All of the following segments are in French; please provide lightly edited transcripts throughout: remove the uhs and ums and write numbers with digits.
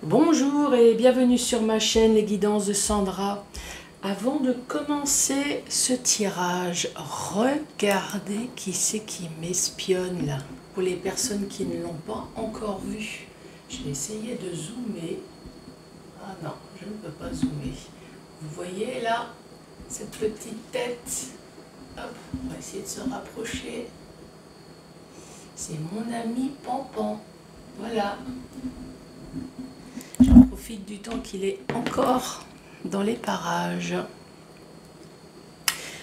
Bonjour et bienvenue sur ma chaîne Les Guidances de Sandra. Avant de commencer ce tirage, regardez qui c'est qui m'espionne là. Pour les personnes qui ne l'ont pas encore vu, je vais essayer de zoomer. Ah non, je ne peux pas zoomer. Vous voyez là, cette petite tête. Hop, on va essayer de se rapprocher. C'est mon ami Pampan. Voilà. J'en profite du temps qu'il est encore dans les parages.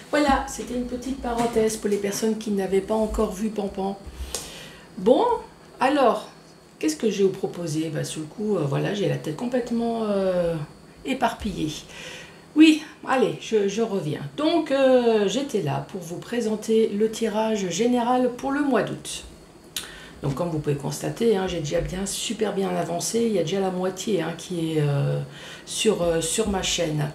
Voilà, c'était une petite parenthèse pour les personnes qui n'avaient pas encore vu Pampan. Bon, alors, qu'est-ce que j'ai vous proposer? Sur le coup, voilà, j'ai la tête complètement éparpillée. Oui, allez, je reviens. Donc, j'étais là pour vous présenter le tirage général pour le mois d'août. Donc comme vous pouvez constater, j'ai déjà super bien avancé, il y a déjà la moitié qui est sur ma chaîne.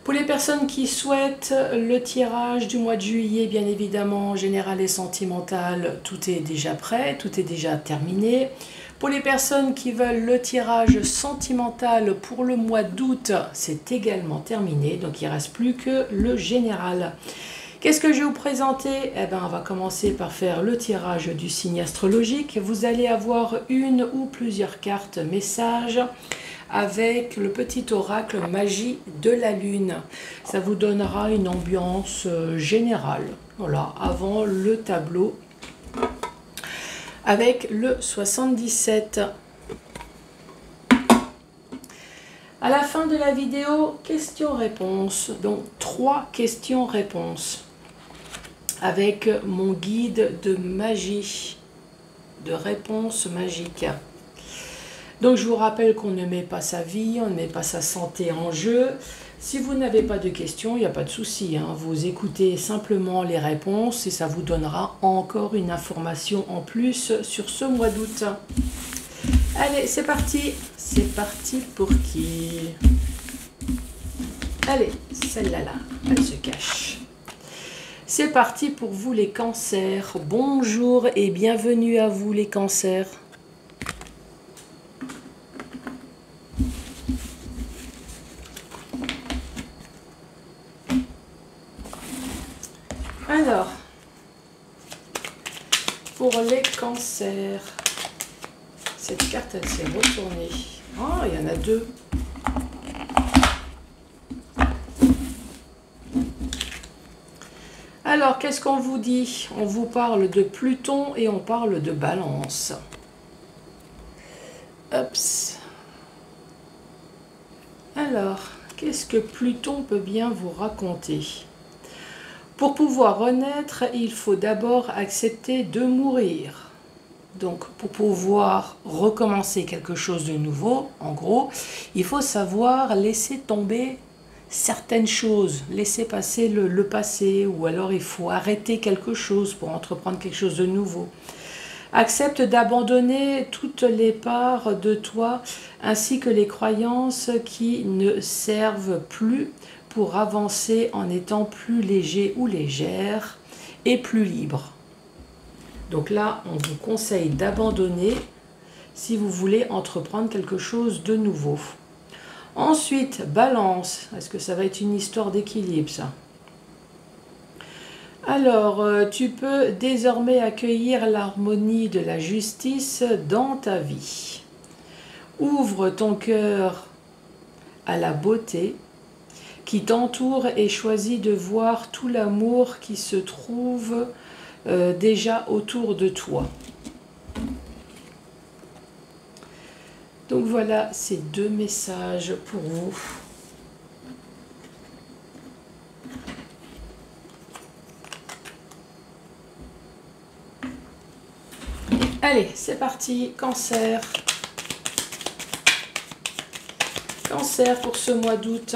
Pour les personnes qui souhaitent le tirage du mois de juillet, bien évidemment, général et sentimental, tout est déjà prêt, tout est déjà terminé. Pour les personnes qui veulent le tirage sentimental pour le mois d'août, c'est également terminé, donc il ne reste plus que le général. Qu'est-ce que je vais vous présenter? On va commencer par faire le tirage du signe astrologique. Vous allez avoir une ou plusieurs cartes messages avec le petit oracle magie de la lune. Ça vous donnera une ambiance générale. Voilà, avant le tableau avec le 77. À la fin de la vidéo, questions-réponses. Donc 3 questions-réponses. Avec mon guide de magie, de réponses magiques. Donc je vous rappelle qu'on ne met pas sa vie, on ne met pas sa santé en jeu. Si vous n'avez pas de questions, il n'y a pas de souci. Vous écoutez simplement les réponses et ça vous donnera encore une information en plus sur ce mois d'août. Allez, c'est parti. C'est parti pour qui? Allez, celle-là, elle se cache. C'est parti pour vous les cancers. Bonjour et bienvenue à vous les cancers. Alors, pour les cancers, cette carte elle s'est retournée. Oh, il y en a 2. Alors, qu'est-ce qu'on vous dit? On vous parle de Pluton et on parle de Balance. Oups. Alors, qu'est-ce que Pluton peut bien vous raconter? Pour pouvoir renaître, il faut d'abord accepter de mourir. Donc, pour pouvoir recommencer quelque chose de nouveau, en gros, il faut savoir laisser tomber certaines choses, laisser passer le passé, ou alors il faut arrêter quelque chose pour entreprendre quelque chose de nouveau. Accepte d'abandonner toutes les parts de toi, ainsi que les croyances qui ne servent plus pour avancer en étant plus léger ou légère et plus libre. Donc là, on vous conseille d'abandonner si vous voulez entreprendre quelque chose de nouveau. Ensuite, Balance. Est-ce que ça va être une histoire d'équilibre, ça? Alors, tu peux désormais accueillir l'harmonie de la justice dans ta vie. Ouvre ton cœur à la beauté qui t'entoure et choisis de voir tout l'amour qui se trouve déjà autour de toi. Donc voilà ces 2 messages pour vous. Allez, c'est parti, Cancer. Cancer pour ce mois d'août.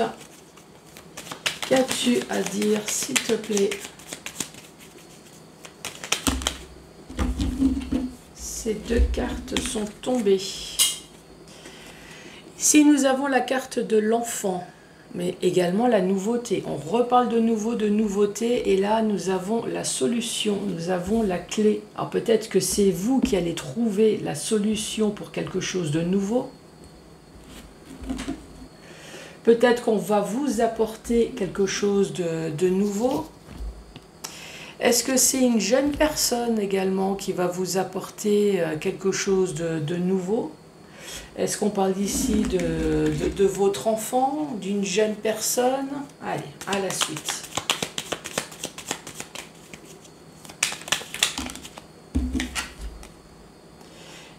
Qu'as-tu à dire, s'il te plaît? Ces 2 cartes sont tombées. Ici, nous avons la carte de l'enfant, mais également la nouveauté. On reparle de nouveau de nouveauté, et là, nous avons la solution, nous avons la clé. Alors peut-être que c'est vous qui allez trouver la solution pour quelque chose de nouveau, Peut-être qu'on va vous apporter quelque chose de nouveau. Est-ce que c'est une jeune personne également qui va vous apporter quelque chose de nouveau? Est-ce qu'on parle ici de votre enfant, d'une jeune personne? Allez, à la suite.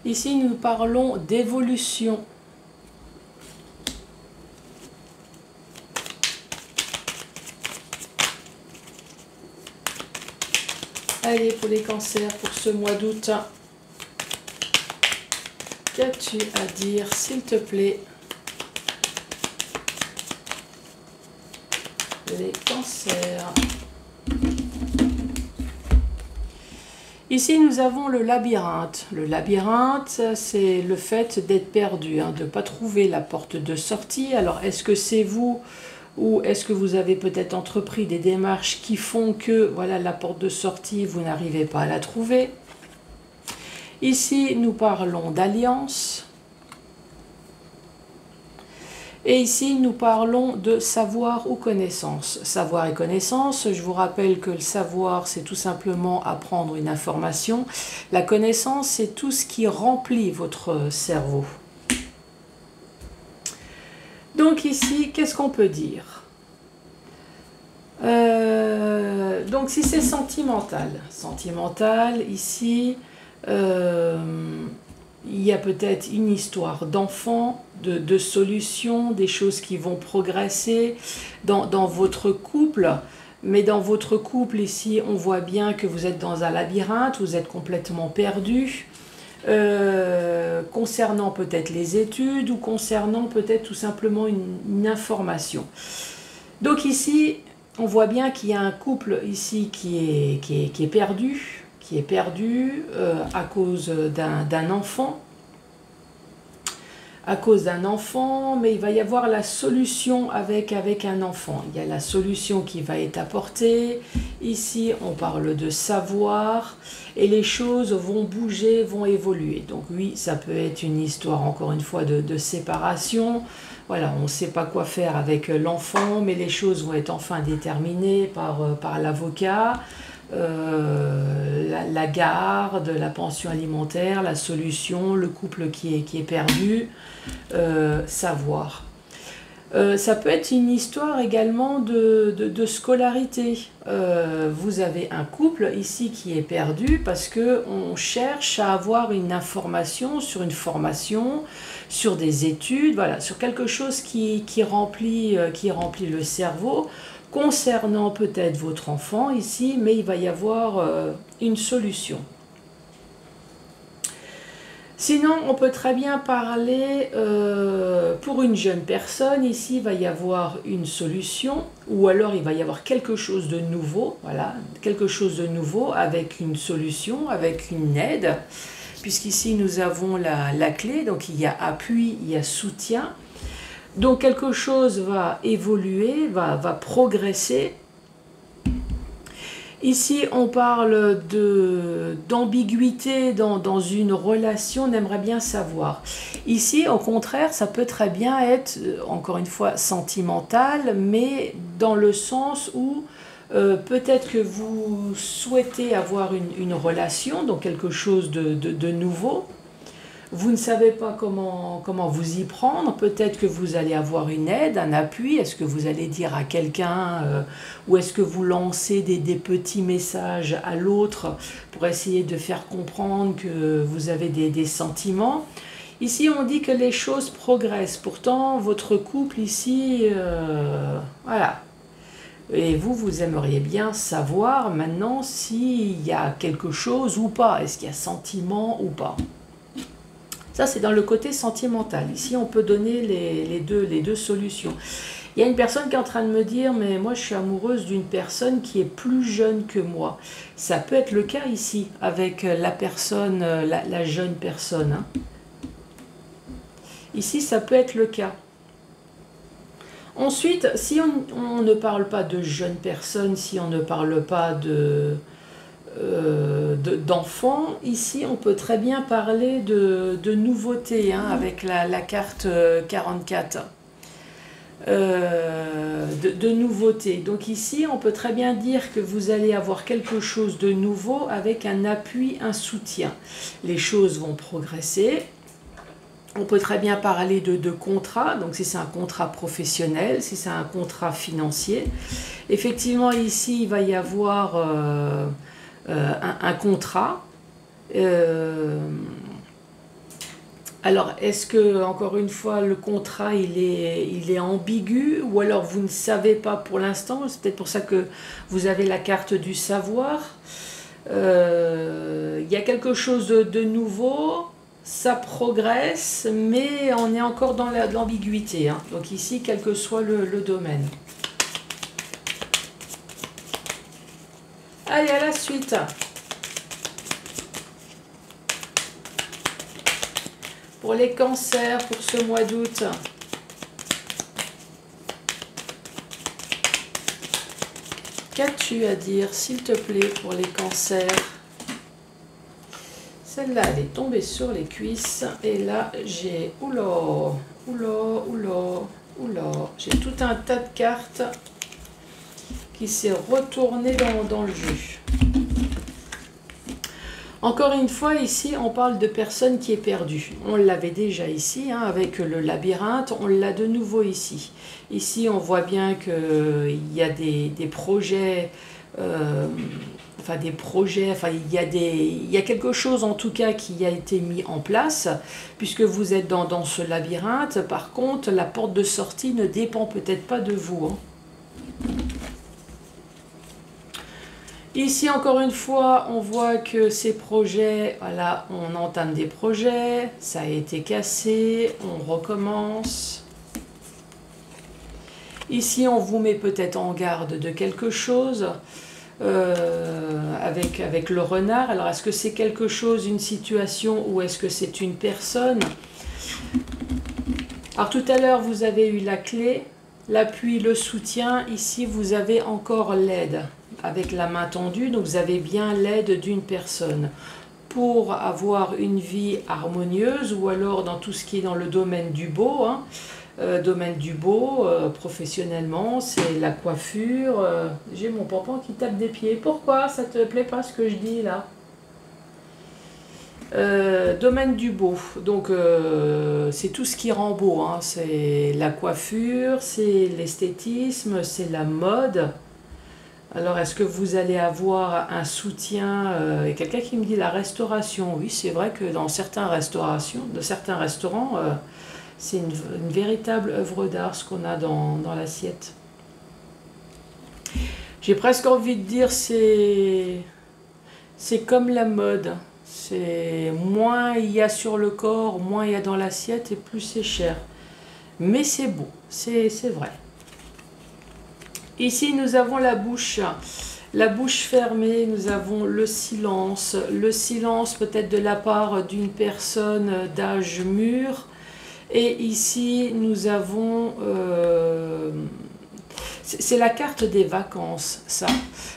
Ici, nous parlons d'évolution. Allez, pour les cancers, pour ce mois d'août, qu'as-tu à dire, s'il te plaît? Les cancers. Ici, nous avons le labyrinthe. Le labyrinthe, c'est le fait d'être perdu, hein, de ne pas trouver la porte de sortie. Alors, est-ce que c'est vous ou est-ce que vous avez peut-être entrepris des démarches qui font que, voilà, la porte de sortie, vous n'arrivez pas à la trouver? Ici, nous parlons d'alliance. Et ici, nous parlons de savoir ou connaissance. Savoir et connaissance, je vous rappelle que le savoir, c'est tout simplement apprendre une information. La connaissance, c'est tout ce qui remplit votre cerveau. Donc ici, qu'est-ce qu'on peut dire? Donc si c'est sentimental, ici, il y a peut-être une histoire d'enfant, de solutions, des choses qui vont progresser dans votre couple. Mais dans votre couple ici, on voit bien que vous êtes dans un labyrinthe, vous êtes complètement perdu. Concernant peut-être les études ou concernant peut-être tout simplement une information. Donc ici, on voit bien qu'il y a un couple ici qui est perdu, à cause d'un enfant. Mais il va y avoir la solution avec un enfant. Il y a la solution qui va être apportée. Ici, on parle de savoir et les choses vont bouger, vont évoluer. Donc oui, ça peut être une histoire, encore une fois, de séparation. Voilà, on ne sait pas quoi faire avec l'enfant, mais les choses vont être enfin déterminées par l'avocat. La garde, la pension alimentaire, la solution, le couple qui est perdu, savoir. Ça peut être une histoire également de scolarité. Vous avez un couple ici qui est perdu parce qu'on cherche à avoir une information sur une formation, sur des études, voilà, sur quelque chose qui remplit le cerveau, concernant peut-être votre enfant ici, mais il va y avoir une solution. Sinon, on peut très bien parler pour une jeune personne. Ici, il va y avoir une solution, ou alors il va y avoir quelque chose de nouveau, voilà, quelque chose de nouveau avec une solution, avec une aide, puisqu'ici nous avons la clé, donc il y a appui, il y a soutien. Donc quelque chose va évoluer, va progresser. Ici, on parle d'ambiguïté dans une relation, on aimerait bien savoir. Ici, au contraire, ça peut très bien être, encore une fois, sentimental, mais dans le sens où peut-être que vous souhaitez avoir une relation, donc quelque chose de nouveau. Vous ne savez pas comment vous y prendre, peut-être que vous allez avoir une aide, un appui, est-ce que vous allez dire à quelqu'un ou est-ce que vous lancez des petits messages à l'autre pour essayer de faire comprendre que vous avez des sentiments. Ici on dit que les choses progressent, pourtant votre couple ici, voilà. Et vous aimeriez bien savoir maintenant s'il y a quelque chose ou pas, est-ce qu'il y a sentiment ou pas. Ça, c'est dans le côté sentimental. Ici, on peut donner les deux solutions. Il y a une personne qui est en train de me dire, mais moi, je suis amoureuse d'une personne qui est plus jeune que moi. Ça peut être le cas ici, avec la personne, la jeune personne. Hein. Ici, ça peut être le cas. Ensuite, si on ne parle pas de jeune personne, si on ne parle pas d'enfants. Ici, on peut très bien parler de nouveautés, hein, avec la carte 44. De nouveautés. Donc ici, on peut très bien dire que vous allez avoir quelque chose de nouveau avec un appui, un soutien. Les choses vont progresser. On peut très bien parler de contrat, donc si c'est un contrat professionnel, si c'est un contrat financier. Effectivement, ici, il va y avoir un contrat. Alors, est-ce que, encore une fois, le contrat, il est ambigu, ou alors vous ne savez pas pour l'instant? C'est peut-être pour ça que vous avez la carte du savoir. Il y a quelque chose de nouveau, ça progresse, mais on est encore dans l'ambiguïté, hein. Donc ici, quel que soit le domaine. Allez, à la suite. Pour les cancers, pour ce mois d'août. Qu'as-tu à dire, s'il te plaît, pour les cancers? Celle-là, elle est tombée sur les cuisses. Et là, j'ai... Oula, oula, oula, oula. J'ai tout un tas de cartes qui s'est retourné dans le jus. Encore une fois, ici, on parle de personne qui est perdue. On l'avait déjà ici, hein, avec le labyrinthe. On l'a de nouveau ici. Ici, on voit bien qu'il y a des projets... il y a quelque chose en tout cas qui a été mis en place, puisque vous êtes dans ce labyrinthe. Par contre, la porte de sortie ne dépend peut-être pas de vous, hein. Ici, encore une fois, on voit que ces projets, voilà, on entame des projets, ça a été cassé, on recommence. Ici, on vous met peut-être en garde de quelque chose. Avec le renard. Alors, est-ce que c'est quelque chose, une situation, ou est-ce que c'est une personne? Alors, tout à l'heure, vous avez eu la clé, l'appui, le soutien. Ici, vous avez encore l'aide avec la main tendue. Donc, vous avez bien l'aide d'une personne pour avoir une vie harmonieuse, ou alors dans tout ce qui est dans le domaine du beau, hein. Domaine du beau, professionnellement, c'est la coiffure. J'ai mon pompon qui tape des pieds. Pourquoi ça te plaît pas ce que je dis là? Domaine du beau, donc c'est tout ce qui rend beau, hein. C'est la coiffure, c'est l'esthétisme, c'est la mode. Alors, est-ce que vous allez avoir un soutien? Il y a quelqu'un qui me dit la restauration. Oui, c'est vrai que dans certains restaurants, c'est une véritable œuvre d'art ce qu'on a dans l'assiette. J'ai presque envie de dire c'est comme la mode. C'est moins il y a sur le corps, moins il y a dans l'assiette et plus c'est cher. Mais c'est beau, c'est vrai. Ici, nous avons la bouche fermée, nous avons le silence peut-être de la part d'une personne d'âge mûr. Et ici, nous avons... c'est la carte des vacances, ça.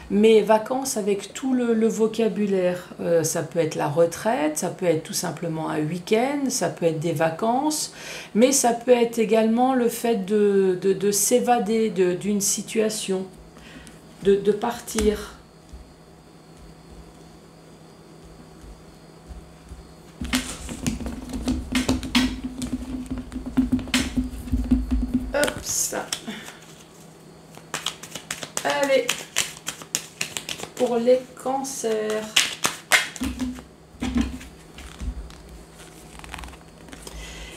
Mais vacances avec tout le vocabulaire. Ça peut être la retraite, ça peut être tout simplement un week-end, ça peut être des vacances. Mais ça peut être également le fait de s'évader d'une situation, de partir. Hop, ça. Allez, pour les cancers.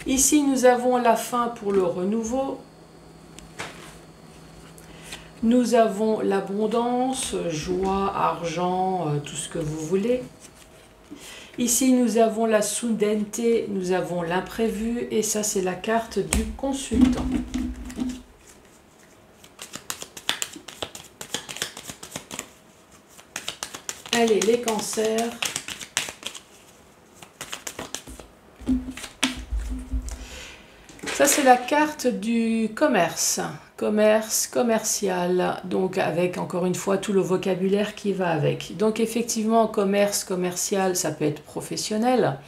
Ici, nous avons la fin pour le renouveau. Nous avons l'abondance, joie, argent, tout ce que vous voulez. Ici, nous avons la soudaineté, nous avons l'imprévu, et ça, c'est la carte du consultant. Allez, les cancers. Ça, c'est la carte du commerce. commerce, commercial, donc avec encore une fois tout le vocabulaire qui va avec. Donc effectivement, commerce, commercial, ça peut être professionnel,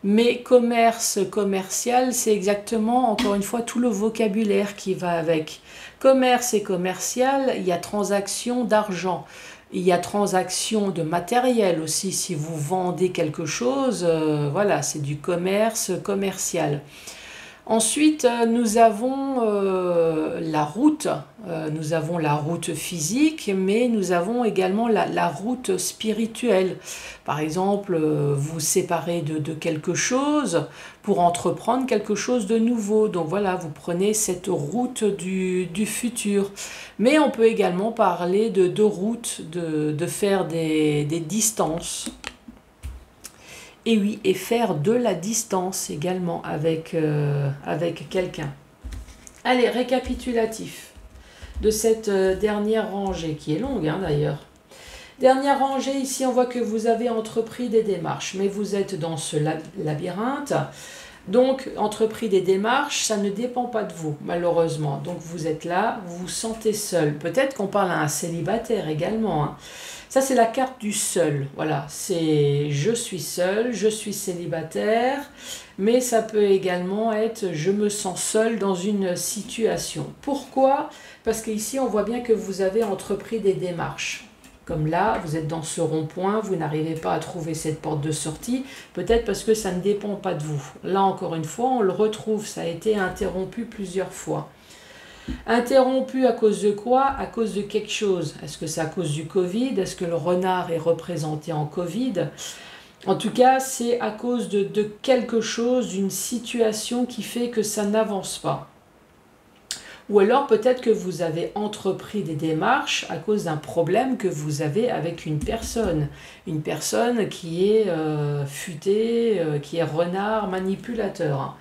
mais commerce, commercial, c'est exactement encore une fois tout le vocabulaire qui va avec. Commerce et commercial, il y a transaction d'argent. Il y a transaction de matériel aussi, si vous vendez quelque chose, voilà, c'est du commerce commercial. Ensuite, nous avons nous avons la route physique, mais nous avons également la route spirituelle. Par exemple, vous séparez de quelque chose pour entreprendre quelque chose de nouveau. Donc voilà, vous prenez cette route du futur. Mais on peut également parler de route, de faire des distances. Et oui, et faire de la distance également avec quelqu'un. Allez, récapitulatif de cette dernière rangée, qui est longue d'ailleurs. Dernière rangée, ici on voit que vous avez entrepris des démarches, mais vous êtes dans ce labyrinthe. Donc, entrepris des démarches, ça ne dépend pas de vous, malheureusement. Donc, vous êtes là, vous vous sentez seul. Peut-être qu'on parle à un célibataire également. Ça, c'est la carte du seul. Voilà, c'est je suis seul, je suis célibataire, mais ça peut également être je me sens seul dans une situation. Pourquoi? Parce qu'ici, on voit bien que vous avez entrepris des démarches. Comme là, vous êtes dans ce rond-point, vous n'arrivez pas à trouver cette porte de sortie, peut-être parce que ça ne dépend pas de vous. Là, encore une fois, on le retrouve, ça a été interrompu plusieurs fois. Interrompu à cause de quoi? À cause de quelque chose. Est-ce que c'est à cause du Covid? Est-ce que le renard est représenté en Covid? En tout cas, c'est à cause de quelque chose, d'une situation qui fait que ça n'avance pas. Ou alors peut-être que vous avez entrepris des démarches à cause d'un problème que vous avez avec une personne qui est futée, qui est renard, manipulateur.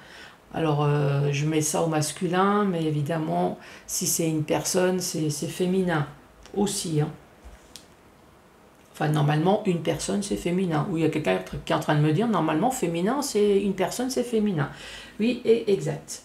Alors, je mets ça au masculin, mais évidemment, si c'est une personne, c'est féminin aussi. Enfin, normalement, une personne, c'est féminin. Ou il y a quelqu'un qui est en train de me dire, normalement, féminin, c'est une personne, c'est féminin. Oui, et exact.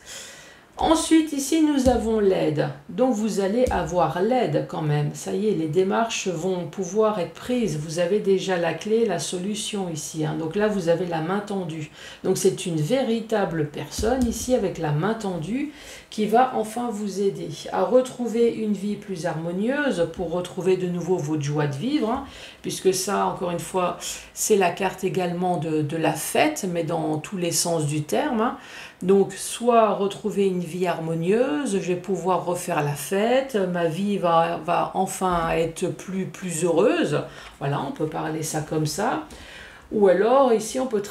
Ensuite, ici, nous avons l'aide. Donc, vous allez avoir l'aide quand même. Ça y est, les démarches vont pouvoir être prises. Vous avez déjà la clé, la solution ici. Donc là, vous avez la main tendue. Donc, c'est une véritable personne ici avec la main tendue qui va enfin vous aider à retrouver une vie plus harmonieuse pour retrouver de nouveau votre joie de vivre. Puisque ça, encore une fois, c'est la carte également de la fête, mais dans tous les sens du terme. Donc, soit retrouver une vie harmonieuse, je vais pouvoir refaire la fête, ma vie va enfin être plus heureuse. Voilà, on peut parler ça comme ça. Ou alors, ici, on peut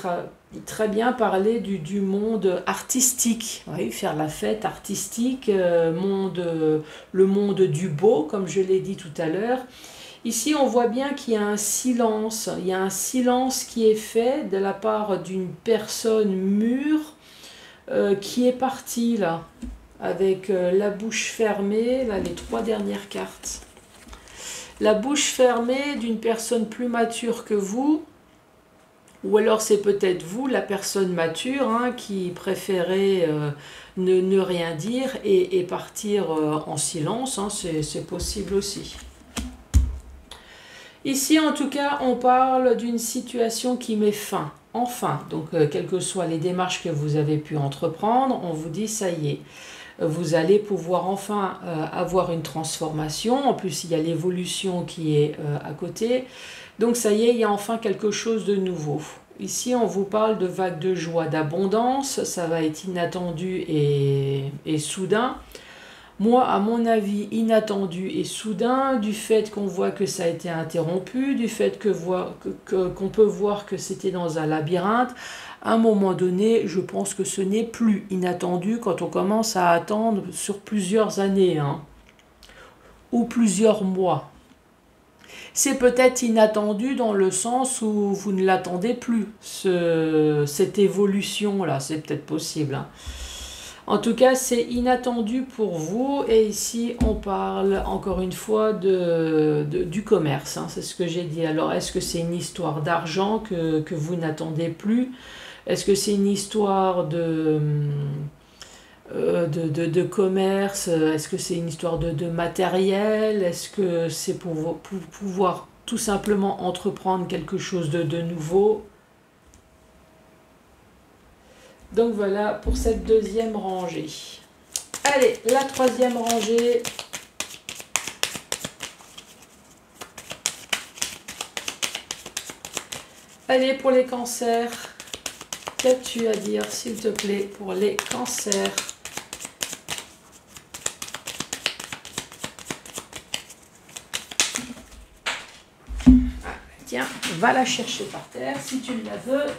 très bien parler du monde artistique. Oui, faire la fête artistique, le monde du beau, comme je l'ai dit tout à l'heure. Ici, on voit bien qu'il y a un silence. Il y a un silence qui est fait de la part d'une personne mûre, qui est parti là, avec la bouche fermée, là les 3 dernières cartes. La bouche fermée d'une personne plus mature que vous, ou alors c'est peut-être vous, la personne mature, qui préférait ne rien dire et partir en silence, c'est possible aussi. Ici, en tout cas, on parle d'une situation qui met fin. Enfin, donc quelles que soient les démarches que vous avez pu entreprendre, on vous dit ça y est, vous allez pouvoir enfin avoir une transformation. En plus, il y a l'évolution qui est à côté. Donc ça y est, il y a enfin quelque chose de nouveau. Ici, on vous parle de vagues de joie, d'abondance. Ça va être inattendu et soudain. Moi, à mon avis, inattendu et soudain, du fait qu'on voit que ça a été interrompu, du fait qu'on peut voir que c'était dans un labyrinthe, à un moment donné, je pense que ce n'est plus inattendu quand on commence à attendre sur plusieurs années, ou plusieurs mois. C'est peut-être inattendu dans le sens où vous ne l'attendez plus, cette évolution-là, c'est peut-être possible. En tout cas, c'est inattendu pour vous. Et ici, on parle encore une fois du commerce. C'est ce que j'ai dit. Alors, est-ce que c'est une histoire d'argent que vous n'attendez plus? Est-ce que c'est une histoire de commerce? Est-ce que c'est une histoire de matériel? Est-ce que c'est pour pouvoir tout simplement entreprendre quelque chose de nouveau? Donc voilà pour cette deuxième rangée. Allez, la troisième rangée. Allez, pour les cancers, qu'as-tu à dire, s'il te plaît, pour les cancers? Ah, tiens, va la chercher par terre, si tu la veux.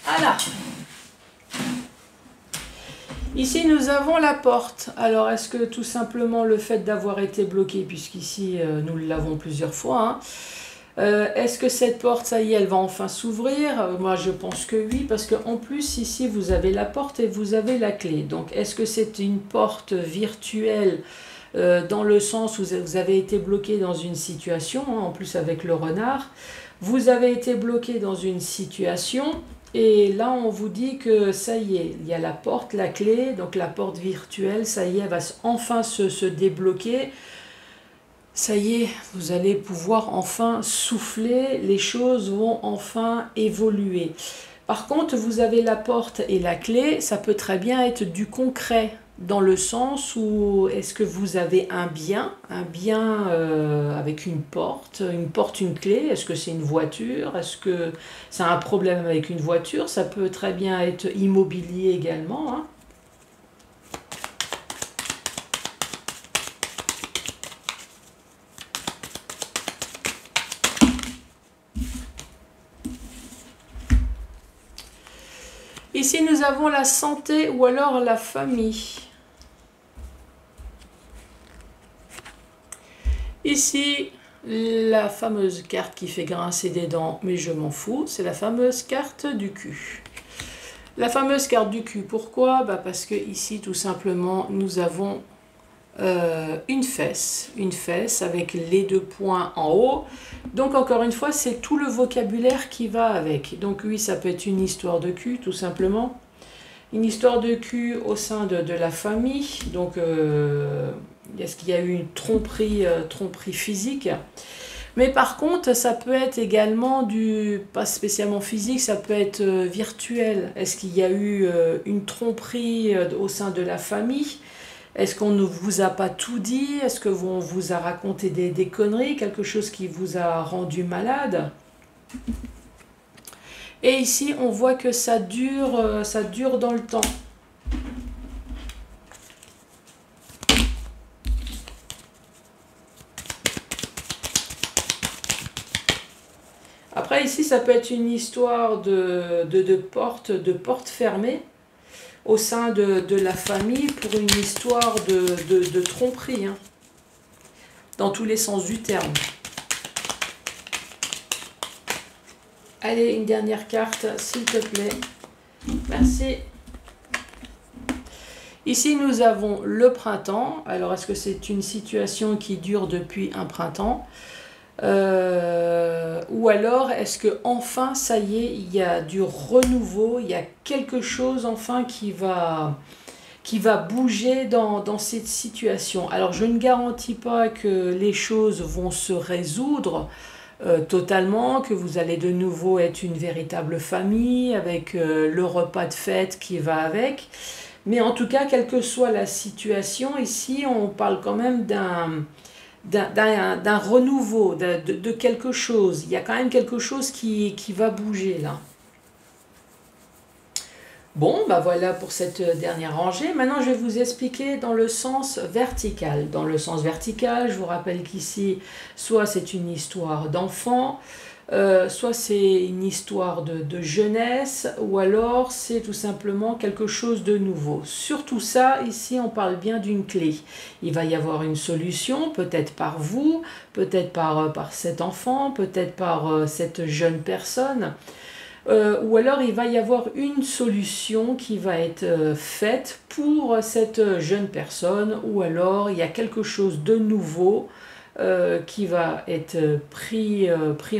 Voilà. Ici, nous avons la porte. Alors, est-ce que tout simplement le fait d'avoir été bloqué, puisqu'ici, nous l'avons plusieurs fois, hein, est-ce que cette porte, ça y est, elle va enfin s'ouvrir? Moi, je pense que oui, parce qu'en plus, ici, vous avez la porte et vous avez la clé. Donc, est-ce que c'est une porte virtuelle dans le sens où vous avez été bloqué dans une situation, hein, en plus avec le renard, vous avez été bloqué dans une situation, et là, on vous dit que ça y est, il y a la porte, la clé, donc la porte virtuelle, ça y est, elle va enfin se débloquer. Ça y est, vous allez pouvoir enfin souffler, les choses vont enfin évoluer. Par contre, vous avez la porte et la clé, ça peut très bien être du concret, dans le sens où est-ce que vous avez un bien avec une porte, une clé, est-ce que c'est une voiture, est-ce que c'est un problème avec une voiture, ça peut très bien être immobilier également, hein. Ici, nous avons la santé ou alors la famille. Ici, la fameuse carte qui fait grincer des dents, mais je m'en fous, c'est la fameuse carte du cul. La fameuse carte du cul, pourquoi? Parce que ici, tout simplement, nous avons une fesse avec les deux points en haut. Donc encore une fois, c'est tout le vocabulaire qui va avec. Donc oui, ça peut être une histoire de cul, tout simplement. Une histoire de cul au sein de la famille. Donc est-ce qu'il y a eu une tromperie physique? Mais par contre, ça peut être également pas spécialement physique, ça peut être virtuel. Est-ce qu'il y a eu une tromperie au sein de la famille? Est-ce qu'on ne vous a pas tout dit? Est-ce qu'on vous a raconté des conneries? Quelque chose qui vous a rendu malade? Et ici, on voit que ça dure dans le temps. Après, ici, ça peut être une histoire de porte fermée au sein de la famille pour une histoire de tromperie, hein, dans tous les sens du terme. Allez, une dernière carte, s'il te plaît. Merci. Ici, nous avons le printemps. Alors, est-ce que c'est une situation qui dure depuis un printemps? Ou alors, est-ce que enfin, ça y est, il y a du renouveau, il y a quelque chose enfin qui va bouger dans cette situation? Alors, je ne garantis pas que les choses vont se résoudre totalement, que vous allez de nouveau être une véritable famille avec le repas de fête qui va avec. Mais en tout cas, quelle que soit la situation, ici, on parle quand même d'un renouveau, de quelque chose. Il y a quand même quelque chose qui va bouger là. Bon, voilà pour cette dernière rangée. Maintenant, je vais vous expliquer dans le sens vertical. Dans le sens vertical, je vous rappelle qu'ici, soit c'est une histoire d'enfant, soit c'est une histoire de jeunesse, ou alors c'est tout simplement quelque chose de nouveau. Surtout ça, ici, on parle bien d'une clé. Il va y avoir une solution, peut-être par vous, peut-être par cet enfant, peut-être par cette jeune personne. Ou alors il va y avoir une solution qui va être faite pour cette jeune personne, ou alors il y a quelque chose de nouveau qui va être pris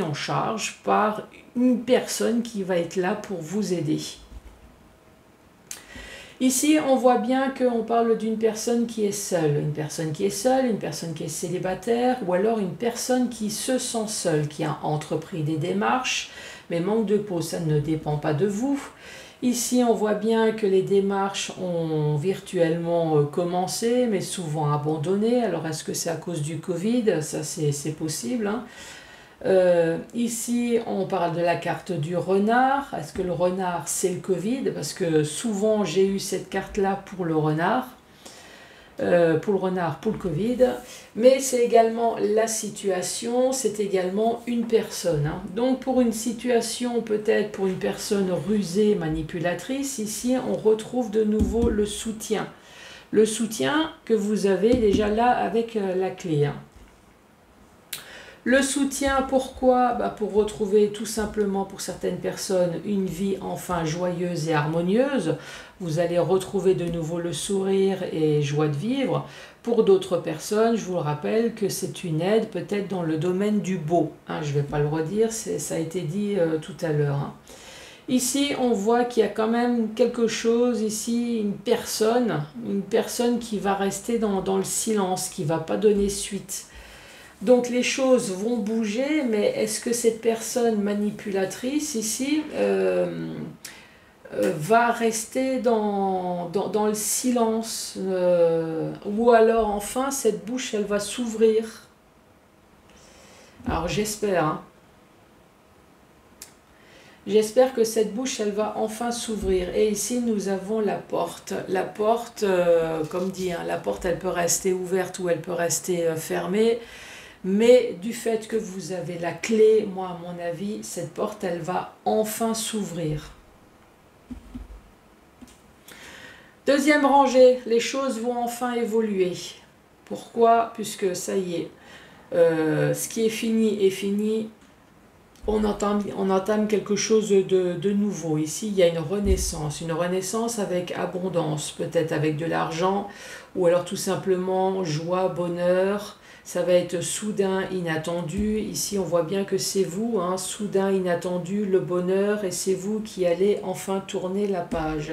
en charge par une personne qui va être là pour vous aider. Ici, on voit bien qu'on parle d'une personne qui est seule. Une personne qui est seule, une personne qui est célibataire, ou alors une personne qui se sent seule, qui a entrepris des démarches, mais manque de peau, ça ne dépend pas de vous. Ici, on voit bien que les démarches ont virtuellement commencé, mais souvent abandonné. Alors, est-ce que c'est à cause du Covid? Ça, c'est possible, hein. Ici, on parle de la carte du renard. Est-ce que le renard, c'est le Covid? Parce que souvent, j'ai eu cette carte-là pour le renard. Pour le Covid, mais c'est également la situation, c'est également une personne, hein. Donc pour une situation, peut-être pour une personne rusée, manipulatrice, ici on retrouve de nouveau le soutien. Le soutien que vous avez déjà là avec la clé, hein. Le soutien, pourquoi? Pour retrouver tout simplement pour certaines personnes une vie enfin joyeuse et harmonieuse. Vous allez retrouver de nouveau le sourire et joie de vivre. Pour d'autres personnes, je vous le rappelle que c'est une aide peut-être dans le domaine du beau, hein. Je ne vais pas le redire, ça a été dit tout à l'heure, hein. Ici, on voit qu'il y a quand même quelque chose, ici, une personne qui va rester dans le silence, qui ne va pas donner suite. Donc les choses vont bouger, mais est-ce que cette personne manipulatrice ici va rester dans le silence ou alors enfin cette bouche elle va s'ouvrir? Alors j'espère, hein. J'espère que cette bouche elle va enfin s'ouvrir. Et ici nous avons la porte. La porte, comme dit, hein, la porte elle peut rester ouverte ou elle peut rester fermée. Mais du fait que vous avez la clé, moi à mon avis, cette porte, elle va enfin s'ouvrir. Deuxième rangée, les choses vont enfin évoluer. Pourquoi? Puisque ça y est, ce qui est fini, on entame quelque chose de nouveau. Ici, il y a une renaissance avec abondance, peut-être avec de l'argent, ou alors tout simplement joie, bonheur. Ça va être soudain, inattendu. Ici, on voit bien que c'est vous, hein, soudain, inattendu, le bonheur, et c'est vous qui allez enfin tourner la page.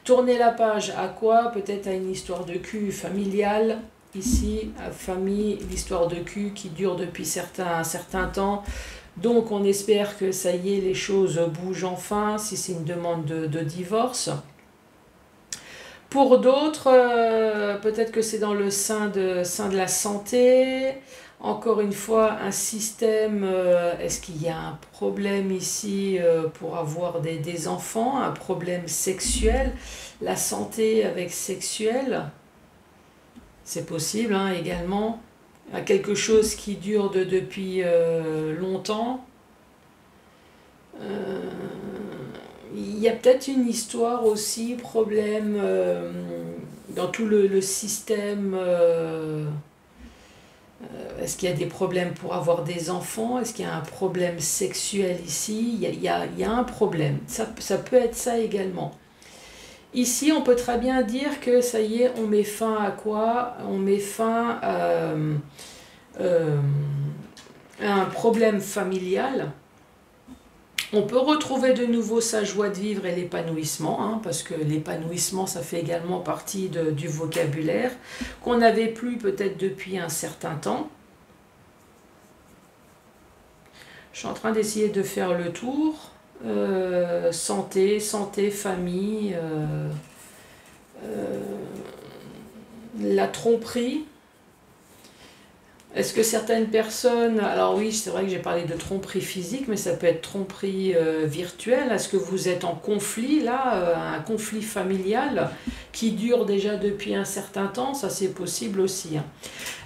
Tourner la page à quoi? Peut-être à une histoire de cul familiale. Ici, famille, l'histoire de cul qui dure depuis un certain temps. Donc, on espère que ça y est, les choses bougent enfin, si c'est une demande de divorce. Pour d'autres, peut-être que c'est dans le sein de la santé. Encore une fois, un système, est-ce qu'il y a un problème ici pour avoir des enfants, un problème sexuel, la santé avec sexuel, c'est possible, hein, également. Quelque chose qui dure depuis longtemps. Il y a peut-être une histoire aussi, problème dans tout le système. Est-ce qu'il y a des problèmes pour avoir des enfants? Est-ce qu'il y a un problème sexuel ici? Il y a un problème. Ça peut être ça également. Ici, on peut très bien dire que ça y est, on met fin à quoi? On met fin à un problème familial. On peut retrouver de nouveau sa joie de vivre et l'épanouissement, hein, parce que l'épanouissement, ça fait également partie du vocabulaire, qu'on n'avait plus peut-être depuis un certain temps. Je suis en train d'essayer de faire le tour. Santé, famille, la tromperie. Est-ce que certaines personnes, alors oui, c'est vrai que j'ai parlé de tromperie physique, mais ça peut être tromperie virtuelle. Est-ce que vous êtes en conflit là, un conflit familial qui dure déjà depuis un certain temps? Ça c'est possible aussi, hein.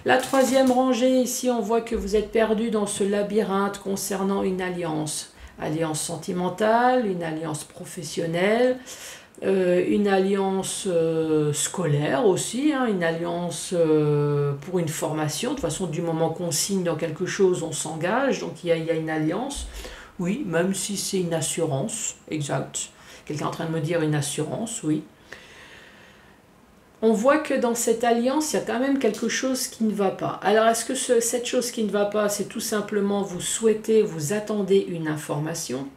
La troisième rangée, ici on voit que vous êtes perdu dans ce labyrinthe concernant une alliance. Alliance sentimentale, une alliance professionnelle, une alliance scolaire aussi, hein, une alliance pour une formation. De toute façon, du moment qu'on signe dans quelque chose, on s'engage, donc il y a une alliance. Oui, même si c'est une assurance, exact. Quelqu'un est en train de me dire une assurance, oui. On voit que dans cette alliance, il y a quand même quelque chose qui ne va pas. Alors, est-ce que cette chose qui ne va pas, c'est tout simplement vous souhaitez, vous attendez une information?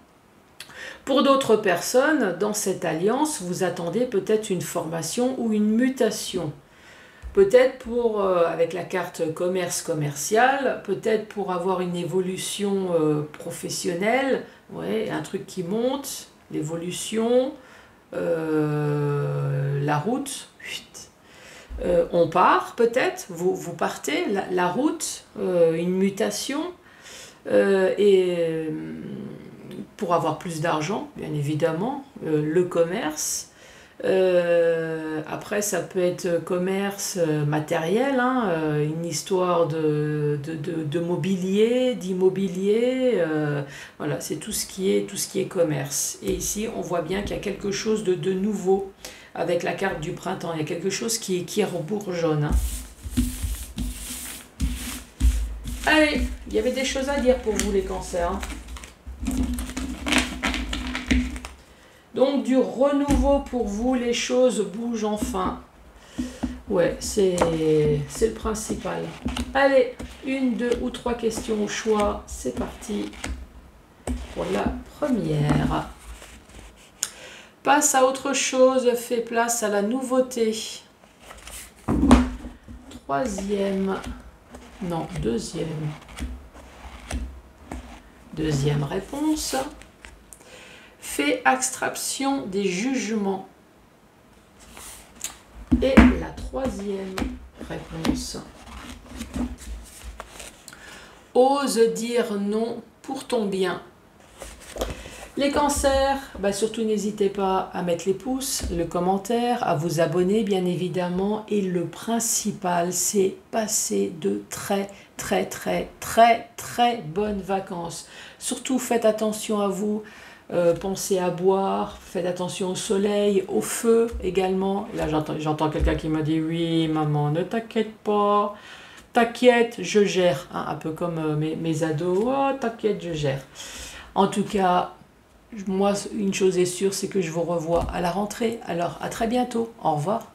Pour d'autres personnes, dans cette alliance, vous attendez peut-être une formation ou une mutation. Peut-être pour, avec la carte commerce commercial, peut-être pour avoir une évolution professionnelle, ouais, un truc qui monte, l'évolution, la route, on part peut-être, vous partez, la route, une mutation, et pour avoir plus d'argent, bien évidemment, le commerce. Après, ça peut être commerce matériel, hein, une histoire de mobilier, d'immobilier, voilà, c'est tout ce qui est commerce. Et ici, on voit bien qu'il y a quelque chose de nouveau avec la carte du printemps. Il y a quelque chose qui rebourgeonne. Hein. Allez, il y avait des choses à dire pour vous les cancers. Hein. Donc du renouveau pour vous, les choses bougent enfin. Ouais, c'est le principal. Allez, 1, 2 ou 3 questions au choix. C'est parti pour la première. Passe à autre chose, fais place à la nouveauté. Troisième. Non, deuxième. Deuxième réponse. Fais abstraction des jugements. Et la troisième réponse. Ose dire non pour ton bien. Les cancers, bah surtout n'hésitez pas à mettre les pouces, le commentaire, à vous abonner bien évidemment. Et le principal, c'est passer de très bonnes vacances. Surtout faites attention à vous. Pensez à boire, faites attention au soleil, au feu également. Là j'entends quelqu'un qui m'a dit oui maman ne t'inquiète pas, t'inquiète je gère, hein, un peu comme mes ados, oh t'inquiète je gère. En tout cas, moi une chose est sûre, c'est que je vous revois à la rentrée, alors à très bientôt, au revoir.